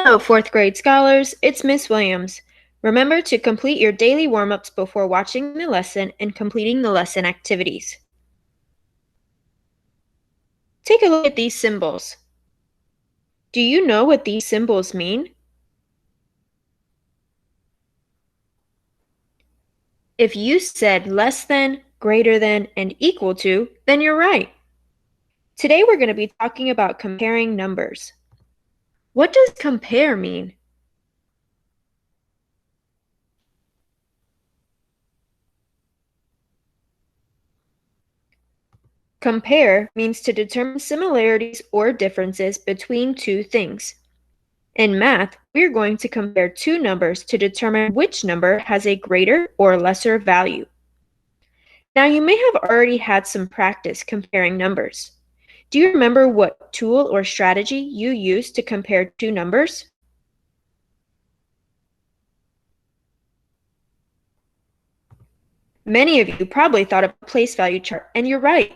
Hello, fourth grade scholars. It's Miss Williams. Remember to complete your daily warm-ups before watching the lesson and completing the lesson activities. Take a look at these symbols. Do you know what these symbols mean? If you said less than, greater than, and equal to, then you're right. Today we're going to be talking about comparing numbers. What does compare mean? Compare means to determine similarities or differences between two things. In math, we are going to compare two numbers to determine which number has a greater or lesser value. Now, you may have already had some practice comparing numbers. Do you remember what tool or strategy you used to compare two numbers? Many of you probably thought of a place value chart, and you're right.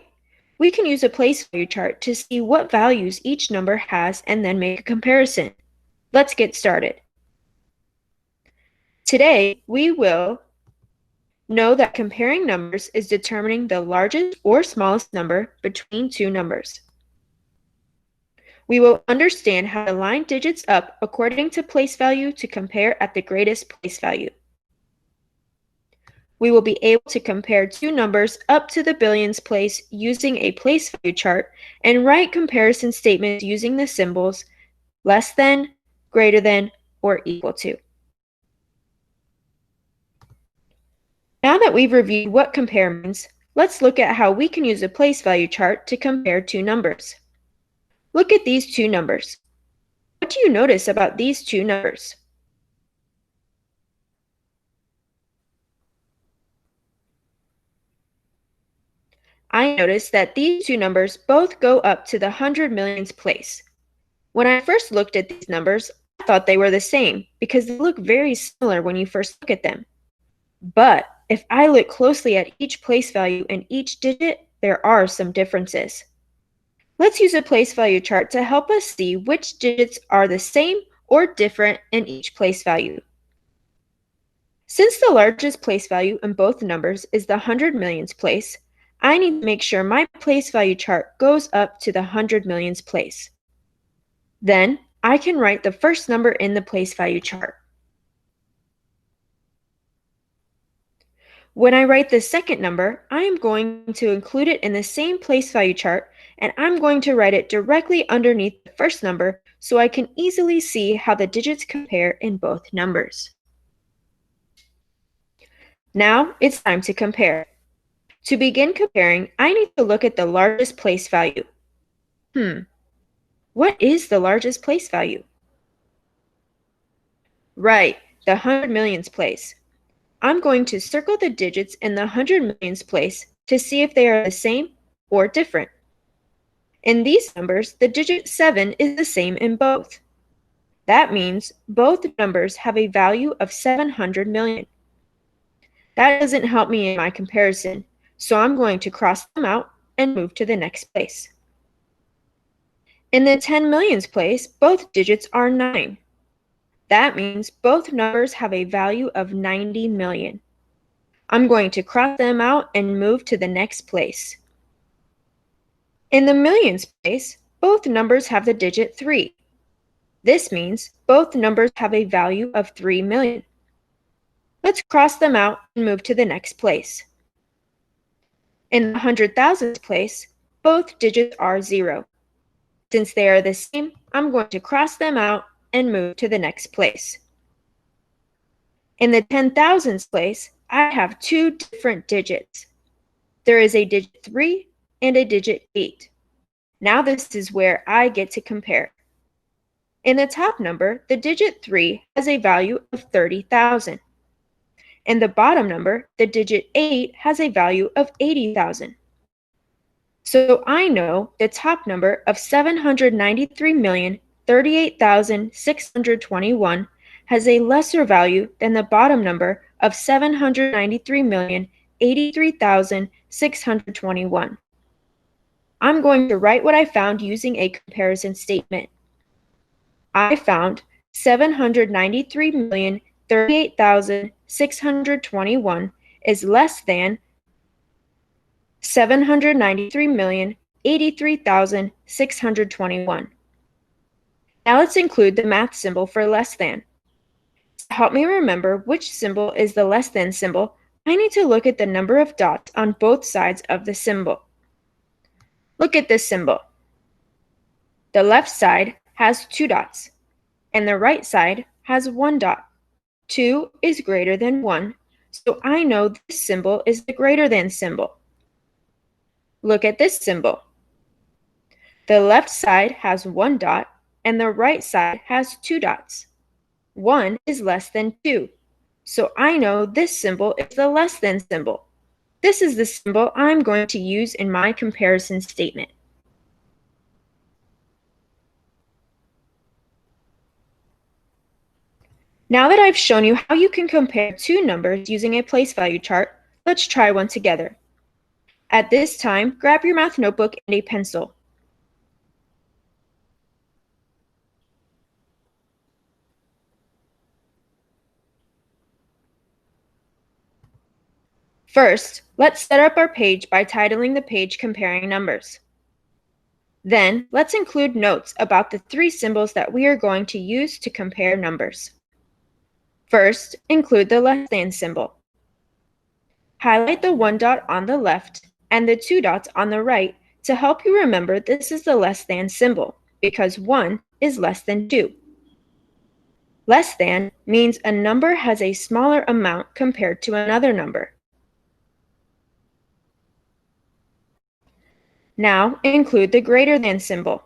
We can use a place value chart to see what values each number has and then make a comparison. Let's get started. Today, we will know that comparing numbers is determining the largest or smallest number between two numbers. We will understand how to line digits up according to place value to compare at the greatest place value. We will be able to compare two numbers up to the billions place using a place value chart and write comparison statements using the symbols less than, greater than, or equal to. Now that we've reviewed what compare means, let's look at how we can use a place value chart to compare two numbers. Look at these two numbers. What do you notice about these two numbers? I noticed that these two numbers both go up to the hundred millions place. When I first looked at these numbers, I thought they were the same because they look very similar when you first look at them. But if I look closely at each place value and each digit, there are some differences. Let's use a place value chart to help us see which digits are the same or different in each place value. Since the largest place value in both numbers is the hundred millions place, I need to make sure my place value chart goes up to the hundred millions place. Then, I can write the first number in the place value chart. When I write the second number, I am going to include it in the same place value chart, and I'm going to write it directly underneath the first number so I can easily see how the digits compare in both numbers. Now it's time to compare. To begin comparing, I need to look at the largest place value. What is the largest place value? Right, the hundred millions place. I'm going to circle the digits in the hundred millions place to see if they are the same or different. In these numbers, the digit 7 is the same in both. That means both numbers have a value of 700 million. That doesn't help me in my comparison, so I'm going to cross them out and move to the next place. In the 10 millions place, both digits are 9. That means both numbers have a value of 90 million. I'm going to cross them out and move to the next place. In the millions place, both numbers have the digit 3. This means both numbers have a value of 3 million. Let's cross them out and move to the next place. In the hundred thousands place, both digits are 0. Since they are the same, I'm going to cross them out and move to the next place. In the 10,000s place, I have two different digits. There is a digit 3 and a digit 8. Now this is where I get to compare. In the top number, the digit 3 has a value of 30,000. In the bottom number, the digit 8 has a value of 80,000. So I know the top number of 793,038,621 has a lesser value than the bottom number of 793,083,621. I'm going to write what I found using a comparison statement. I found 793,038,621 is less than 793,083,621. Now let's include the math symbol for less than. To help me remember which symbol is the less than symbol, I need to look at the number of dots on both sides of the symbol. Look at this symbol. The left side has 2 dots, and the right side has 1 dot. 2 is greater than 1, so I know this symbol is the greater than symbol. Look at this symbol. The left side has 1 dot, and the right side has 2 dots. 1 is less than 2, so I know this symbol is the less than symbol. This is the symbol I'm going to use in my comparison statement. Now that I've shown you how you can compare two numbers using a place value chart, let's try one together. At this time, grab your math notebook and a pencil. First, let's set up our page by titling the page Comparing Numbers. Then, let's include notes about the 3 symbols that we are going to use to compare numbers. First, include the less than symbol. Highlight the 1 dot on the left and the 2 dots on the right to help you remember this is the less than symbol, because 1 is less than 2. Less than means a number has a smaller amount compared to another number. Now include the greater than symbol.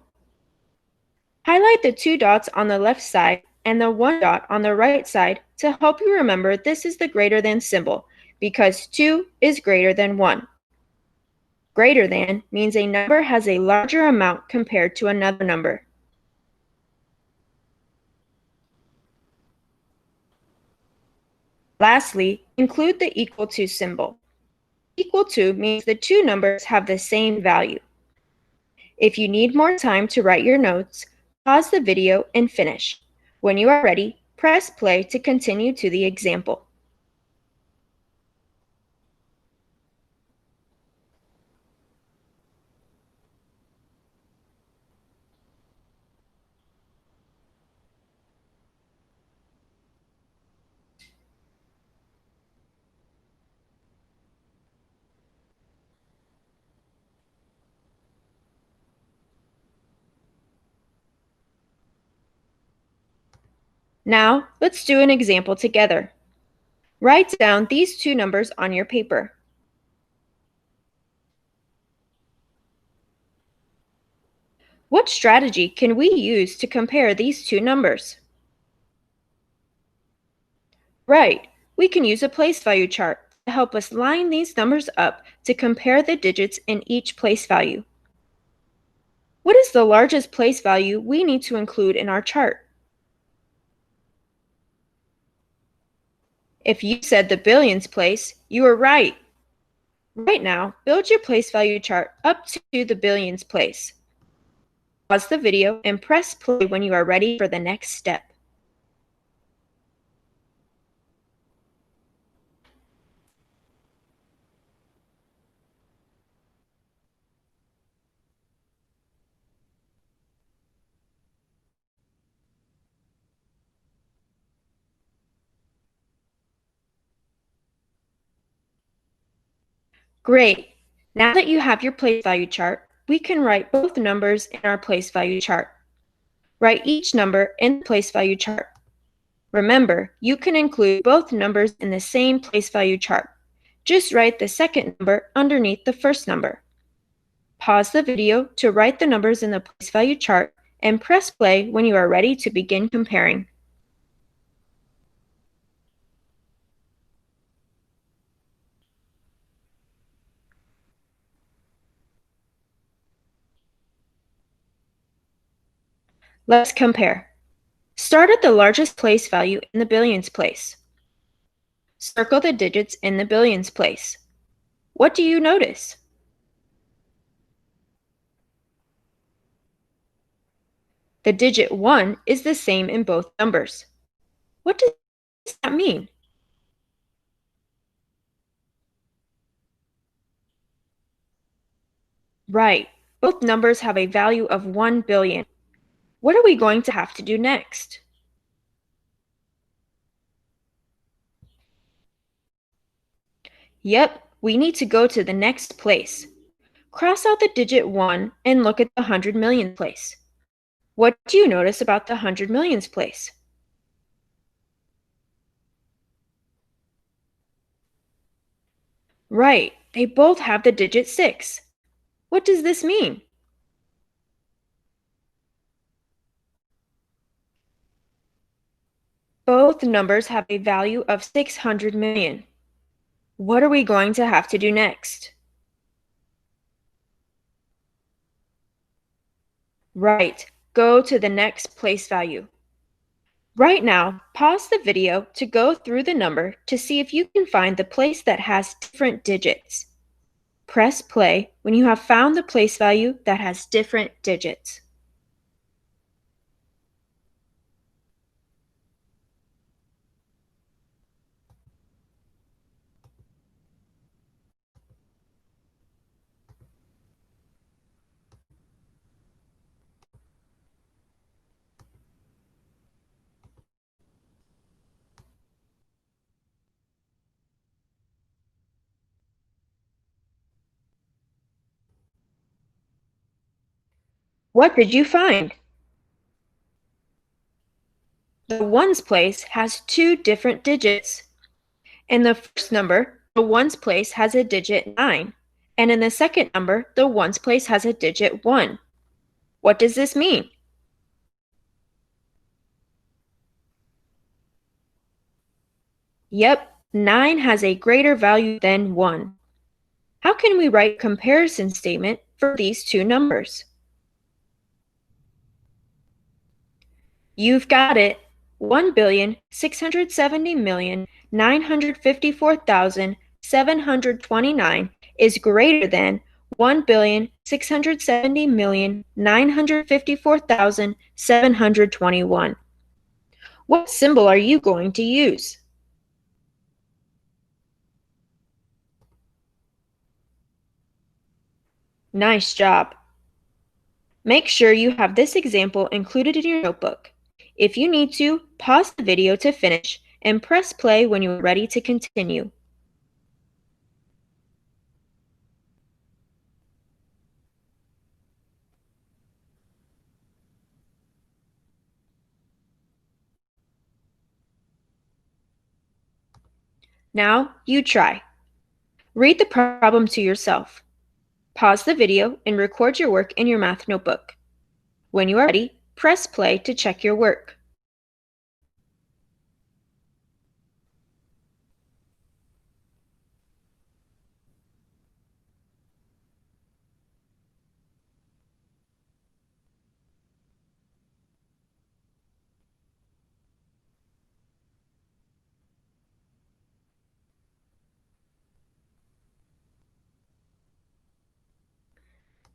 Highlight the 2 dots on the left side and the 1 dot on the right side to help you remember this is the greater than symbol, because 2 is greater than 1. Greater than means a number has a larger amount compared to another number. Lastly, include the equal to symbol. Equal to means the two numbers have the same value. If you need more time to write your notes, pause the video and finish. When you are ready, press play to continue to the example. Now, let's do an example together. Write down these two numbers on your paper. What strategy can we use to compare these two numbers? Right, we can use a place value chart to help us line these numbers up to compare the digits in each place value. What is the largest place value we need to include in our chart? If you said the billions place, you are right. Right now, build your place value chart up to the billions place. Pause the video and press play when you are ready for the next step. Great! Now that you have your place value chart, we can write both numbers in our place value chart. Write each number in the place value chart. Remember, you can include both numbers in the same place value chart. Just write the second number underneath the first number. Pause the video to write the numbers in the place value chart and press play when you are ready to begin comparing. Let's compare. Start at the largest place value in the billions place. Circle the digits in the billions place. What do you notice? The digit 1 is the same in both numbers. What does that mean? Right, both numbers have a value of 1 billion. What are we going to have to do next? Yep, we need to go to the next place. Cross out the digit 1 and look at the 100 million place. What do you notice about the 100 millions place? Right, they both have the digit 6. What does this mean? Both numbers have a value of 600 million. What are we going to have to do next? Right, go to the next place value. Right now, pause the video to go through the number to see if you can find the place that has different digits. Press play when you have found the place value that has different digits. What did you find? The ones place has two different digits. In the first number, the ones place has a digit 9, and in the second number, the ones place has a digit 1. What does this mean? Yep, 9 has a greater value than 1. How can we write a comparison statement for these two numbers? You've got it. 1,670,954,729 is greater than 1,670,954,721. What symbol are you going to use? Nice job. Make sure you have this example included in your notebook. If you need to, pause the video to finish and press play when you are ready to continue. Now, you try. Read the problem to yourself. Pause the video and record your work in your math notebook. When you are ready, press play to check your work.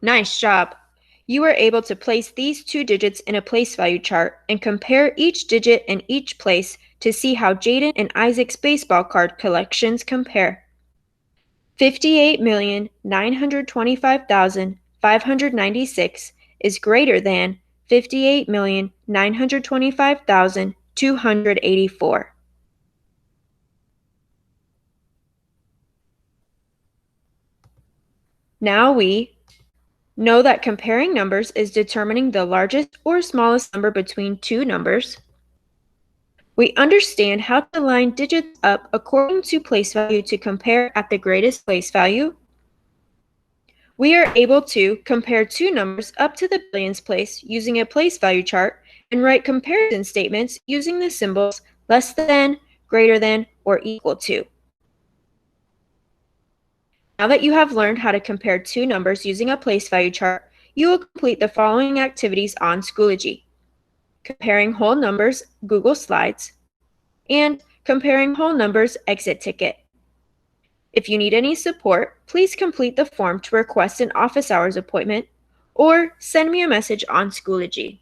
Nice job! You were able to place these two digits in a place value chart and compare each digit in each place to see how Jaden and Isaac's baseball card collections compare. 58,925,596 is greater than 58,925,284. Now we know that comparing numbers is determining the largest or smallest number between two numbers. We understand how to line digits up according to place value to compare at the greatest place value. We are able to compare two numbers up to the billions place using a place value chart and write comparison statements using the symbols less than, greater than, or equal to. Now that you have learned how to compare two numbers using a place value chart, you will complete the following activities on Schoology: comparing whole numbers Google Slides, and comparing whole numbers exit ticket. If you need any support, please complete the form to request an office hours appointment or send me a message on Schoology.